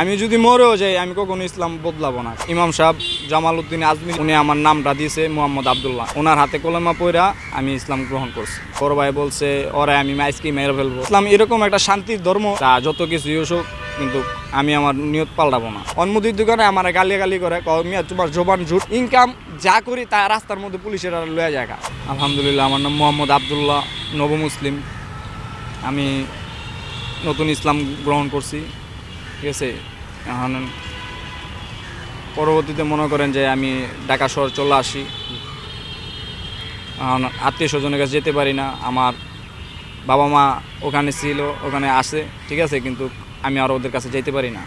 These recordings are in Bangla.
আমি যদি মরেও যাই আমি কখনো ইসলাম বদলাবো না। ইমাম সাহেব জামাল উদ্দিন আজমি উনি আমার নামটা দিয়েছে মোহাম্মদ আবদুল্লাহ। ওনার হাতে কলেমা পড়া আমি ইসলাম গ্রহণ করছি। বড় ভাই বলছে ওরা আমি মাইজকে মেরে ফেলবো। ইসলাম এরকম একটা শান্তির ধর্ম, তা যত কিছু হোক কিন্তু আমি আমার নিয়ত পাল্টাবো না। অন্যদির দোকানে আমার গালি করে মিয়া তোমার জবান ঝুট, ইনকাম যা করি তা রাস্তার মধ্যে পুলিশের লয়ে যায়। আলহামদুলিল্লাহ, আমার নাম মোহাম্মদ আবদুল্লাহ, নব মুসলিম। আমি নতুন ইসলাম গ্রহণ করছি, ঠিক আছে। এখন পরবর্তীতে মনে করেন যে আমি ঢাকা শহর চলে আসি, এখন আত্মীয় স্বজনের কাছে যেতে পারি না। আমার বাবা মা ওখানে ছিল, ওখানে আসে, ঠিক আছে, কিন্তু আমি আর ওদের কাছে যেতে পারি না।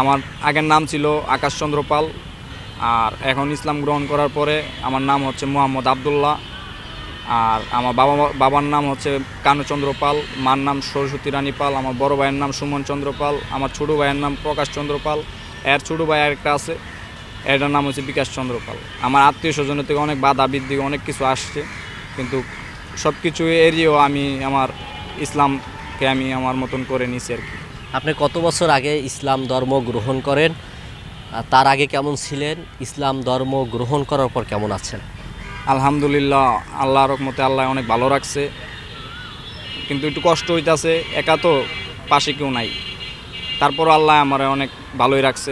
আমার আগের নাম ছিল আকাশচন্দ্র পাল, আর এখন ইসলাম গ্রহণ করার পরে আমার নাম হচ্ছে মোহাম্মদ আবদুল্লাহ। আর আমার বাবার নাম হচ্ছে কানুচন্দ্র পাল, মার নাম সরস্বতী রানী পাল, আমার বড় ভাইয়ের নাম সুমন চন্দ্র পাল, আমার ছোটো ভাইয়ের নাম প্রকাশ চন্দ্র পাল, এর ছোটো ভাই আরেকটা আছে, এটার নাম হচ্ছে বিকাশ চন্দ্র পাল। আমার আত্মীয় স্বজনের থেকে অনেক বাধা বিদ্ধি অনেক কিছু আসছে, কিন্তু সব কিছু এড়িয়েও আমি আমার ইসলামকে আমি আমার মতন করে নিছি আর কি। আপনি কত বছর আগে ইসলাম ধর্ম গ্রহণ করেন? তার আগে কেমন ছিলেন? ইসলাম ধর্ম গ্রহণ করার পর কেমন আছেন? আলহামদুলিল্লাহ, আল্লাহর রহমতে আল্লাহ অনেক ভালো রাখছে, কিন্তু একটু কষ্ট হইতাছে, একা তো, পাশে কেউ নাই। তারপর আল্লাহ আমার অনেক ভালোই রাখছে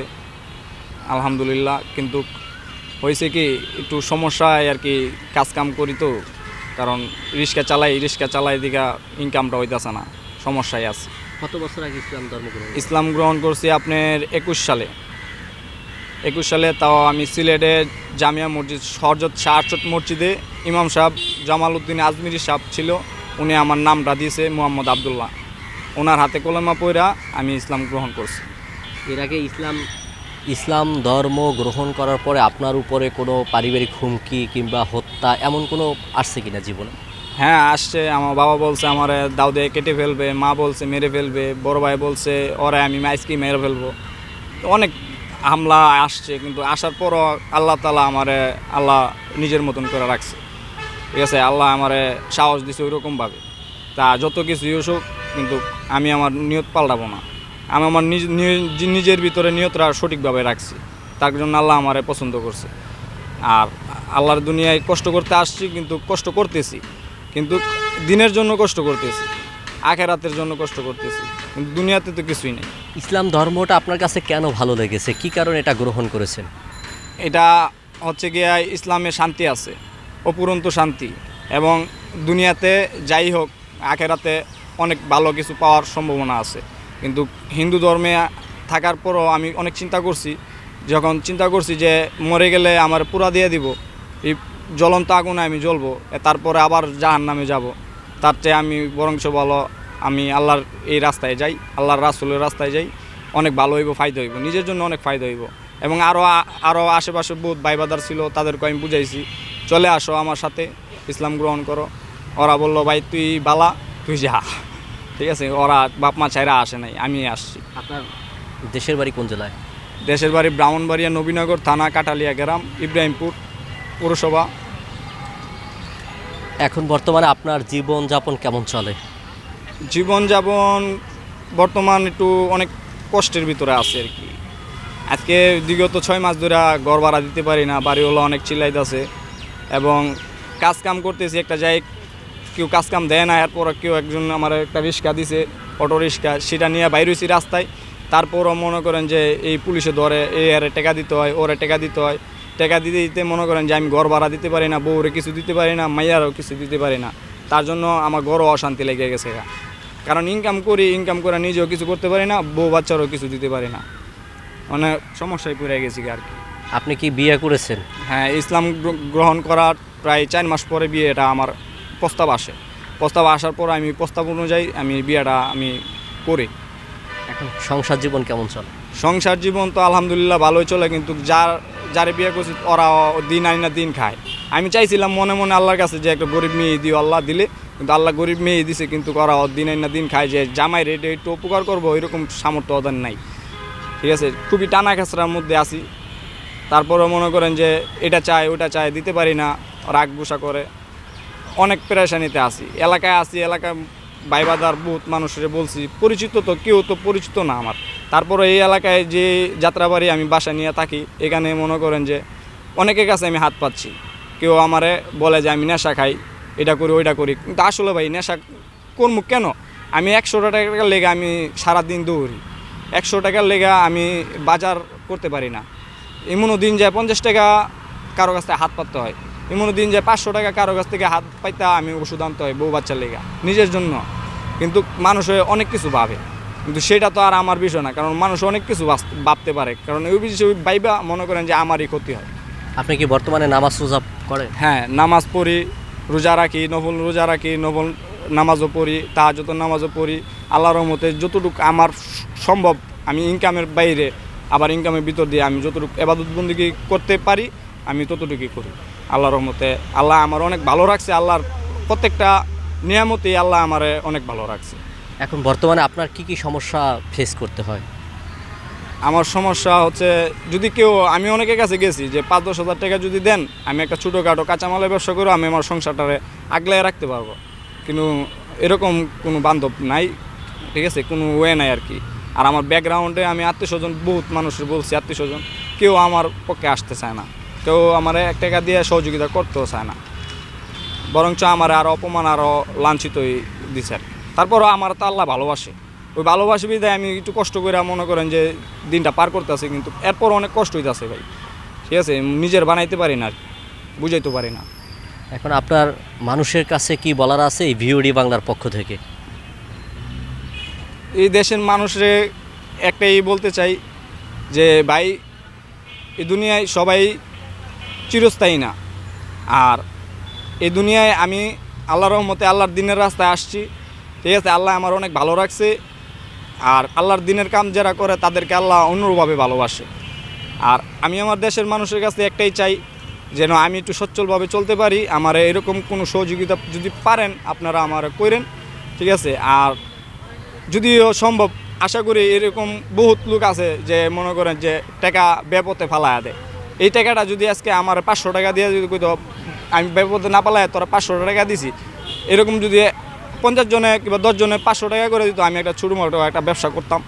আলহামদুলিল্লাহ। কিন্তু হয়েছে কি একটু সমস্যায় আর কি, কাজকাম করি তো, কারণ রিক্সা চালাই দিকে ইনকামটা হইতেছে না, সমস্যায় আছে। কত বছর আগে ইসলাম গ্রহণ করছি আপনার 21 সালে। তাও আমি সিলেটে জামিয়া মসজিদ হযরত শাহ আরশদ মসজিদে ইমাম সাহেব জামাল উদ্দিন আজমিরি সাহেব ছিল, উনি আমার নামটা দিয়েছে মোহাম্মদ আবদুল্লাহ। ওনার হাতে কলেমা পড়া আমি ইসলাম গ্রহণ করছি। এর আগে ইসলাম ধর্ম গ্রহণ করার পরে আপনার উপরে কোনো পারিবারিক হুমকি কিংবা হত্যা এমন কোনো আসছে কিনা জীবনে? হ্যাঁ আসছে, আমার বাবা বলছে আমার দাও দিয়ে কেটে ফেলবে, মা বলছে মেরে ফেলবে, বড় ভাই বলছে ওরা আমি মাইজকে মেরে ফেলবো। অনেক হামলা আসছে, কিন্তু আসার পরও আল্লাহ তাআলা আল্লাহ নিজের মতন করে রাখছে, ঠিক আছে। আল্লাহ আমারে সাহস দিছে ওইরকমভাবে। তা যত কিছু হোক কিন্তু আমি আমার নিয়ত পাল্টাবো না। আমি আমার নিজের ভিতরে নিয়তটা সঠিকভাবে রাখছি, তার জন্য আল্লাহ আমারে পছন্দ করছে। আর আল্লাহর দুনিয়ায় কষ্ট করতে আসছি, কিন্তু কষ্ট করতেছি, কিন্তু দিনের জন্য কষ্ট করতেছি, আখিরাতের জন্য কষ্ট করতেছি, কিন্তু দুনিয়াতে তো কিছুই নেই। ইসলাম ধর্মটা আপনার কাছে কেন ভালো লেগেছে? কী কারণে এটা গ্রহণ করেছেন? এটা হচ্ছে গিয়ে ইসলামে শান্তি আছে, অপুরন্ত শান্তি, এবং দুনিয়াতে যাই হোক আখিরাতে অনেক ভালো কিছু পাওয়ার সম্ভাবনা আছে। কিন্তু হিন্দু ধর্মে থাকার পরও আমি অনেক চিন্তা করছি, যখন চিন্তা করছি যে মরে গেলে আমার পুরা দিয়ে দিব, এই জ্বলন্ত আগুনে আমি জ্বলবো, তারপরে আবার জাহান্নামে যাব, তার চেয়ে আমি বরঞ্চ ভালো আমি আল্লাহর এই রাস্তায় যাই, আল্লাহর রাসূলের রাস্তায় যাই, অনেক ভালো হইব, ফায়দা হইব, নিজের জন্য অনেক ফায়দা হইব। এবং আরও আশেপাশে বহুত ভাইবাদার ছিল, তাদেরকে আমি বুঝাইছি চলে আসো আমার সাথে, ইসলাম গ্রহণ করো। ওরা বললো ভাই তুই বালা, তুই যা, ঠিক আছে। ওরা বাপ মা ছাইরা আসে নাই, আমি আসছি। আপনার দেশের বাড়ি কোন জেলায়? দেশের বাড়ি ব্রাহ্মণবাড়িয়া, নবীনগর থানা, কাটালিয়া গ্রাম, ইব্রাহিমপুর পৌরসভা। এখন বর্তমানে আপনার জীবনযাপন কেমন চলে? জীবনযাপন বর্তমান একটু অনেক কষ্টের ভিতরে আছে আর কি। আজকে বিগত 6 মাস ধরে ঘর ভাড়া দিতে পারি না, বাড়িওয়ালা অনেক চিল্লাইতেছে, এবং কাজকাম করতেছি একটা যাই, কেউ কাজকাম দেয় না। এরপর কেউ একজন আমার একটা রিক্সা দিছে, অটো রিক্সা, সেটা নিয়ে বাইরে হয়েছি রাস্তায়। তারপরও মনে করেন যে এই পুলিশে ধরে, আরে টাকা দিতে হয়, ওরে টাকা দিতে হয়, টাকা দিতে দিতে মনে করেন যে আমি ঘর ভাড়া দিতে পারি না, বউরে কিছু দিতে পারি না, মাইয়ারও কিছু দিতে পারি না। তার জন্য আমার ঘরও অশান্তি লেগে গেছে, কারণ ইনকাম করে নিজেও কিছু করতে পারি না, বউ বাচ্চারও কিছু দিতে পারি না, মানে সমস্যায় পড়ে গেছি আর কি। আপনি কি বিয়ে করেছেন? হ্যাঁ, ইসলাম গ্রহণ করার প্রায় 4 মাস পরে বিয়েটা আমার প্রস্তাব আসে। প্রস্তাব আসার পর আমি প্রস্তাব অনুযায়ী আমি বিয়েটা আমি করি। এখন সংসার জীবন কেমন চলে? সংসার জীবন তো আলহামদুলিল্লাহ ভালোই চলে, কিন্তু যারে বিয়ে করছি ওরা দিন আনি না দিন খায়। আমি চাইছিলাম মনে মনে আল্লাহর কাছে যে একটা গরিব মেয়ে দিও, আল্লাহ দিলে, কিন্তু আল্লাহ গরিব মেয়ে দিছে, কিন্তু ওরা দিন আনি না দিন খায়, যে জামাই রেটে একটু উপকার করবো এরকম সামর্থ্য ওদের নাই, ঠিক আছে। খুবই টানা খেঁচড়ার মধ্যে আছি। তারপরে মনে করেন যে এটা চাই ওটা চাই, দিতে পারি না, রাগ গুসা করে, অনেক পেরেশানিতে আছি। এলাকায় ভাইবাদার বহুত মানুষের বলছি, পরিচিত তো কেউ তো পরিচিত না আমার। তারপরে এই এলাকায় যে যাত্রাবাড়ি আমি বাসা নিয়ে থাকি, এখানে মনে করেন যে অনেকের কাছে আমি হাত পাচ্ছি। কেউ আমারে বলে যে আমি নেশা খাই, এটা করি ওইটা করি, কিন্তু আসলে ভাই নেশা করবো কেন? আমি 100 টাকার লেগে আমি সারাদিন দৌড়ি, 100 টাকার লেগে আমি বাজার করতে পারি না। এমনও দিন যায় 50 টাকা কারো কাছ থেকে হাত পাততে হয়, এমনও দিন যায় 500 টাকা কারো কাছ থেকে হাত পাইতে আমি ওষুধ আনতে হয় বউ বাচ্চার লেগা নিজের জন্য। কিন্তু মানুষে অনেক কিছু ভাবে, কিন্তু সেটা তো আর আমার বিষয় না, কারণ মানুষ অনেক কিছু ভাবতে পারে, কারণ ওই বিষয় ভাইবা মনে করেন যে আমারই ক্ষতি হয়। আপনি কি বর্তমানে নামাজ রোজা করেন? হ্যাঁ, নামাজ পড়ি, রোজা রাখি, নফল রোজা রাখি, নফল নামাজও পড়ি, তাহাজ্জুদের নামাজও পড়ি। আল্লাহর রহমতে যতটুকু আমার সম্ভব, আমি ইনকামের বাইরে আবার ইনকামের ভিতর দিয়ে আমি যতটুকু ইবাদত বন্দেগী করতে পারি আমি ততটুকুই করি। আল্লাহর রহমতে আল্লাহ আমার অনেক ভালো রাখছে, আল্লাহর প্রত্যেকটা নিয়ামতেই আল্লাহ আমারে অনেক ভালো রাখছে। এখন বর্তমানে আপনার কি কি সমস্যা ফেস করতে হয়? আমার সমস্যা হচ্ছে, যদি কেউ, আমি অনেকের কাছে গেছি যে 5-10 হাজার টাকা যদি দেন আমি একটা ছোটোখাটো কাঁচামালের ব্যবসা করে আমি আমার সংসারটারে আগলায় রাখতে পারবো, কিন্তু এরকম কোনো বান্ধব নাই, ঠিক আছে, কোনো ওয়ে নাই আর কি। আর আমার ব্যাকগ্রাউন্ডে আমি আত্মীয়স্বজন বহুত মানুষের বলছি, আত্মীয়স্বজন কেউ আমার পক্ষে আসতে চায় না, কেউ আমার 1 টাকা দিয়ে সহযোগিতা করতেও চায় না, বরঞ্চ আমার আরও অপমান আরও লাঞ্ছিতই দিচ্ছে আর কি। তারপরও আমার তো আল্লাহ ভালোবাসে, ওই ভালোবাসি বিধায় আমি একটু কষ্ট করে মনে করেন যে দিনটা পার করতেছি, কিন্তু এরপর অনেক কষ্ট হইতেছে ভাই, ঠিক আছে, নিজের বানাইতে পারি না আর কি, বুঝাইতে পারি না। এখন আপনার মানুষের কাছে কি বলার আছে এই ভিওডি বাংলার পক্ষ থেকে? এই দেশের মানুষরে একটাই বলতে চাই যে ভাই, এই দুনিয়ায় সবাই চিরস্থায়ী না, আর এই দুনিয়ায় আমি আল্লাহর রহমতে আল্লাহর দিনের রাস্তায় আসছি, ঠিক আছে, আল্লাহ আমার অনেক ভালো রাখছে, আর আল্লাহর দিনের কাম যারা করে তাদেরকে আল্লাহ অন্যভাবে ভালোবাসে। আর আমি আমার দেশের মানুষের কাছে একটাই চাই, যেন আমি একটু সচ্ছলভাবে চলতে পারি, আমার এরকম কোনো সহযোগিতা যদি পারেন আপনারা আমার করেন, ঠিক আছে। আর যদিও সম্ভব, আশা করি এরকম বহুত লোক আছে যে মনে করেন যে টাকা বেপথে ফালায়া দেয়, এই টাকাটা যদি আজকে আমার 500 টাকা দিয়ে যদি কইতো আমি বেপথে না পালায় তোরা 500 টাকা দিছি, এরকম যদি 50 জনে কিংবা 10 জনে 500 টাকা করে দিত, আমি একটা ছোটোমোটো একটা ব্যবসা করতাম,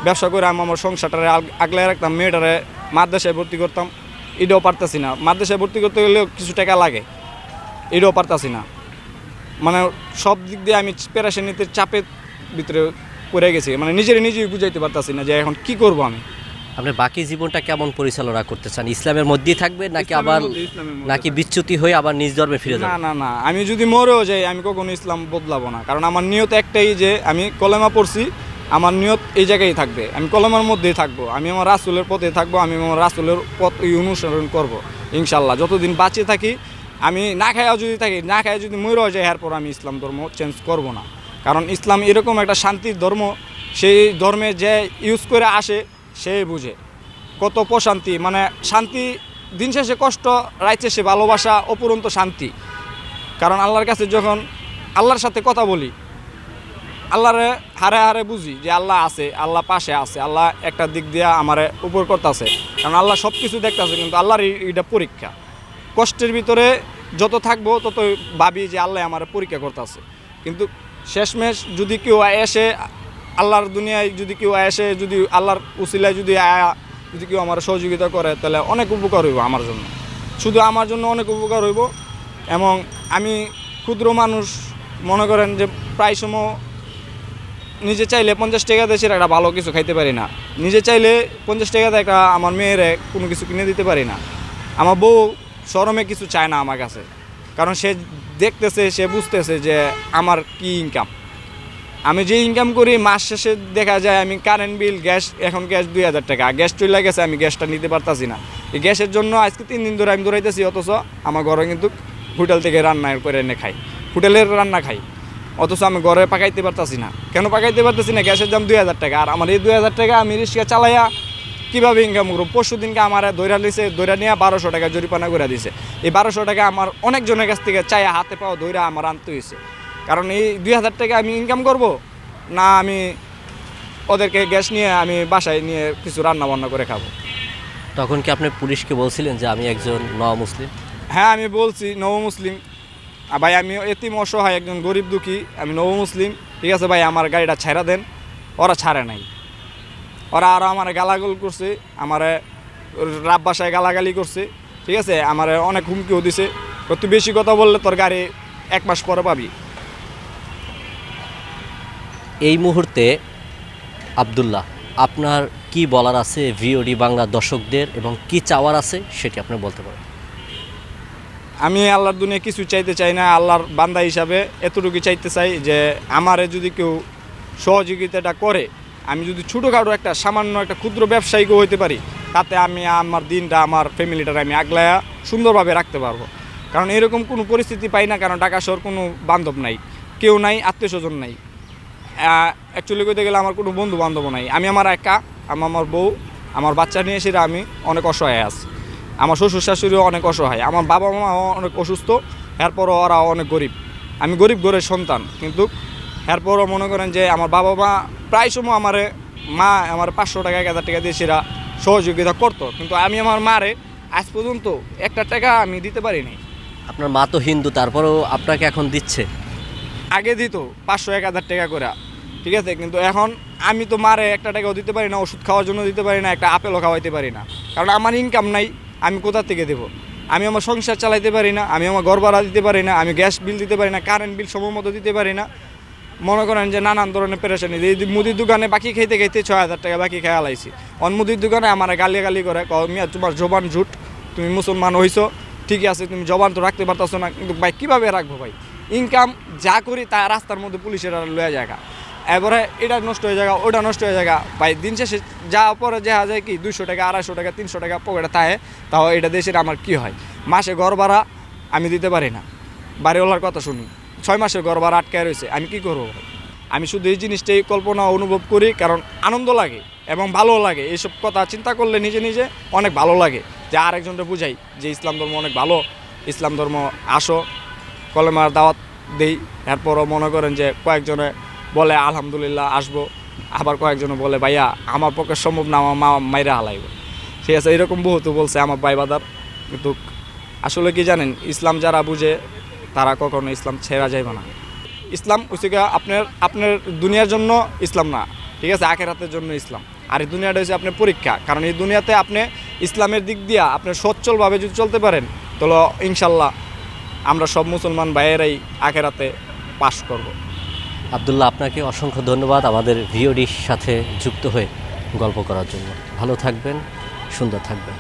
ব্যবসা করে আমি আমার সংসারটারে আগলে রাখতাম, মেয়েটারে মাদ্রাসায় ভর্তি করতাম। এটাও পারতাছি না, মাদ্রাসায় ভর্তি করতে গেলেও কিছু টাকা লাগে, এটাও পারতাছি না, মানে সব দিক দিয়ে আমি পেরেশানিতে চাপের ভিতরে পড়ে গেছি, মানে নিজেই বুঝাইতে পারতাছি না যে এখন কি করব আমি। আপনি বাকি জীবনটা কেমন পরিচালনা করতে চান? ইসলামের মধ্যেই থাকবে নাকি আবার ইসলামের মধ্যে নাকি বিচ্যুতি হয়ে আবার নিজ ধর্মে ফিরে না যাবেন? না না, আমি যদি মরেও যাই আমি কখনো ইসলাম বদলাবো না, কারণ আমার নিয়ত একটাই যে আমি কলেমা পড়ছি, আমার নিয়ত এই জায়গায় থাকবে, আমি কলেমার মধ্যেই থাকবো, আমি আমার রাসূলের পথে থাকবো, আমি আমার রাসূলের পথ অনুসরণ করব ইনশাল্লাহ। যতদিন বাঁচে থাকি, আমি না খাইয়াও যদি থাকি, না খাইয়া যদি মরেও যাই, এরপর আমি ইসলাম ধর্ম চেঞ্জ করব না, কারণ ইসলাম এরকম একটা শান্তির ধর্ম, সেই ধর্মে যে ইউজ করে আসে সে বুঝে কত প্রশান্তি, মানে শান্তি, দিন শেষে কষ্ট, রাত শেষে ভালোবাসা, অপুরন্ত শান্তি। কারণ আল্লাহর কাছে যখন আল্লাহর সাথে কথা বলি, আল্লাহরে হারে হারে বুঝি যে আল্লাহ আছে, আল্লাহ পাশে আছে, আল্লাহ একটা দিক দিয়ে আমারে উপর করতেছে, কারণ আল্লাহ সব কিছু দেখতেছে, কিন্তু আল্লাহর এটা পরীক্ষা। কষ্টের ভিতরে যত থাকবো তত ভাবি যে আল্লাহ আমার পরীক্ষা করতেছে, কিন্তু শেষমেশ যদি কেউ এসে আল্লাহর দুনিয়ায়, যদি কেউ এসে, যদি আল্লাহর উসিলায় যদি কেউ আমার সহযোগিতা করে, তাহলে অনেক উপকার হইব আমার জন্য, শুধু আমার জন্য অনেক উপকার হইব। এবং আমি ক্ষুদ্র মানুষ, মনে করেন যে প্রায় সময় নিজে চাইলে 50 টাকা দেশের একটা ভালো কিছু খাইতে পারি না, নিজে চাইলে 50 টাকাতে একটা আমার মেয়েরে কোনো কিছু কিনে দিতে পারি না। আমার বউ শরমে কিছু চায় না আমার কাছে, কারণ সে দেখতেছে, সে বুঝতেছে যে আমার কি ইনকাম, আমি যে ইনকাম করি মাস শেষে দেখা যায় আমি কারেন্ট বিল, গ্যাস, এখন গ্যাস 2000 টাকা, গ্যাস চলে গেছে, আমি গ্যাসটা নিতে পারতাছি না, এই গ্যাসের জন্য আজকে 3 দিন ধরে আমি দৌড়াইতেছি, অথচ আমার ঘরে কিন্তু হোটেল থেকে রান্না করে এনে খাই, হোটেলের রান্না খাই, অথচ আমি ঘরে পাকাইতে পারতাছি না। কেন পাকাইতে পারতেছি না? গ্যাসের দাম 2000 টাকা, আর আমার এই 2000 টাকা আমি রিক্সা চালাইয়া কীভাবে ইনকাম করবো? পরশু দিনকে আমার ধৈরা নিয়ে 1200 টাকা জরিপানা করে দিছে। এই 1200 টাকা আমার অনেকজনের কাছ থেকে চাইয়া হাতে পাওয়া ধৈরা আমার আনতে হয়েছে, কারণ এই 2000 টাকা আমি ইনকাম করব না, আমি ওদেরকে গ্যাস নিয়ে আমি বাসায় নিয়ে কিছু রান্না বান্না করে খাবো। তখন কি আপনি পুলিশকে বলছিলেন যে আমি একজন নও মুসলিম? হ্যাঁ, আমি বলছি নও মুসলিম, ভাই আমি এতিম অসহায় একজন গরিব দুঃখী, আমি নও মুসলিম, ঠিক আছে ভাই আমার গাড়িটা ছাড়া দেন। ওরা ছাড়ে নাই, ওরা আরও আমার গালাগাল করছে, আমার রাব বাসায় গালাগালি করছে, ঠিক আছে, আমার অনেক হুমকিও দিছে, তুই বেশি কথা বললে তোর গাড়ি 1 মাস পরে পাবি। এই মুহূর্তে আব্দুল্লাহ, আপনার কি বলার আছে ভিওডি বাংলা দর্শকদের এবং কি চাওয়ার আছে সেটি আপনি বলতে পারেন। আমি আল্লাহর দুনিয়া কিছু চাইতে চাই না, আল্লাহর বান্দা হিসাবে এতটুকু চাইতে চাই যে আমারে যদি কেউ সহযোগিতাটা করে, আমি যদি ছোটোখাটো একটা সামান্য একটা ক্ষুদ্র ব্যবসায়ীকেও হইতে পারি, তাতে আমি আমার দিনটা আমার ফ্যামিলিটাকে আমি আগলায়া সুন্দরভাবে রাখতে পারবো। কারণ এরকম কোনো পরিস্থিতি পাই না, কারণ ঢাকা শহর কোনো বান্ধব নাই, কেউ নাই, আত্মীয় স্বজন নাই, অ্যাকচুয়ালি কইতে গেলে আমার কোনো বন্ধু বান্ধব নাই। আমি আমার একা, আমার বউ, আমার বাচ্চা নিয়ে সেটা আমি অনেক অসহায় আছি। আমার শ্বশুর শাশুড়িও অনেক অসহায়, আমার বাবা মাও অনেক অসুস্থ, এরপরও ওরা অনেক গরিব। আমি গরিব ঘরের সন্তান, কিন্তু এরপরও মনে করেন যে আমার বাবা মা প্রায় সময় আমার 500 টাকা 1000 টাকা দিয়ে সেরা সহযোগিতা করতো, কিন্তু আমি আমার মারে আজ পর্যন্ত 1 টাকা আমি দিতে পারি নাই। আপনার মা তো হিন্দু, তারপরেও আপনাকে এখন দিচ্ছে। আগে দিত 500-1000 টাকা করে, ঠিক আছে, কিন্তু এখন আমি তো মারে 1 টাকাও দিতে পারি না, ওষুধ খাওয়ার জন্য দিতে পারি না, একটা আপেলও খাওয়াইতে পারি না, কারণ আমার ইনকাম নাই। আমি কোথা থেকে দেবো? আমি আমার সংসার চালাইতে পারি না, আমি আমার ঘর ভাড়া দিতে পারি না, আমি গ্যাস বিল দিতে পারি না, কারেন্ট বিল সময় মতো দিতে পারি না। মনে করেন যে নানান ধরনের পেরেশানি। এই মুদির দোকানে বাকি খাইতে 6000 টাকা বাকি খেয়ে আলাইছি। মুদির দোকানে আমার গালি করে, মিয়া তোমার জবান ঝুট, তুমি মুসলমান হইছো ঠিকই আছে, তুমি জবান তো রাখতে পারতেছো না, কিন্তু ভাই কীভাবে রাখবো ভাই? ইনকাম যা করি তা রাস্তার মধ্যে পুলিশের লয়ে জায়গা, এবারে এটা নষ্ট হয়ে জায়গা, ওটা নষ্ট হয়ে জায়গা ভাই। দিন শেষে যা পরে দেখা যায় কি 200 টাকা 250 টাকা 300 টাকা পকেটে থাকে, তাও এটা দেশের আমার কি হয়? মাসে ঘর ভাড়া আমি দিতে পারি না, বাড়িওয়ালার কথা শুনি 6 মাসের ঘর ভাড়া আটকায় রয়েছে, আমি কি করবো ভাই? আমি শুধু এই জিনিসটাই কল্পনা অনুভব করি, কারণ আনন্দ লাগে এবং ভালো লাগে। এইসব কথা চিন্তা করলে নিজে নিজে অনেক ভালো লাগে, যে আরেকজনটা বুঝাই যে ইসলাম ধর্ম অনেক ভালো, ইসলাম ধর্ম আসো, কলেমার দাওয়াত দেই। এরপরও মনে করেন যে কয়েকজনে বলে আলহামদুলিল্লাহ আসবো, আবার কয়েকজনে বলে ভাইয়া আমার পক্ষে সম্ভব না, আমার মা মাইরা হালাইব, ঠিক আছে, এরকম বহুতো বলছে আমার ভাই বাদার। কিন্তু আসলে কি জানেন, ইসলাম যারা বুঝে তারা কখনো ইসলাম ছেড়া যাইবে না। ইসলাম হচ্ছে আপনার দুনিয়ার জন্য ইসলাম না, ঠিক আছে, আখেরাতের জন্য ইসলাম। আর এই দুনিয়াটা হচ্ছে আপনার পরীক্ষা, কারণ এই দুনিয়াতে আপনি ইসলামের দিক দিয়ে আপনি সচ্ছলভাবে যদি চলতে পারেন, তাহলে ইনশাল্লাহ আমরা সব মুসলমান ভাইয়েরাই আখেরাতে পাস করব। আব্দুল্লাহ, আপনাকে অসংখ্য ধন্যবাদ আমাদের ভিওডির সাথে যুক্ত হয়ে গল্প করার জন্য। ভালো থাকবেন, সুন্দর থাকবেন।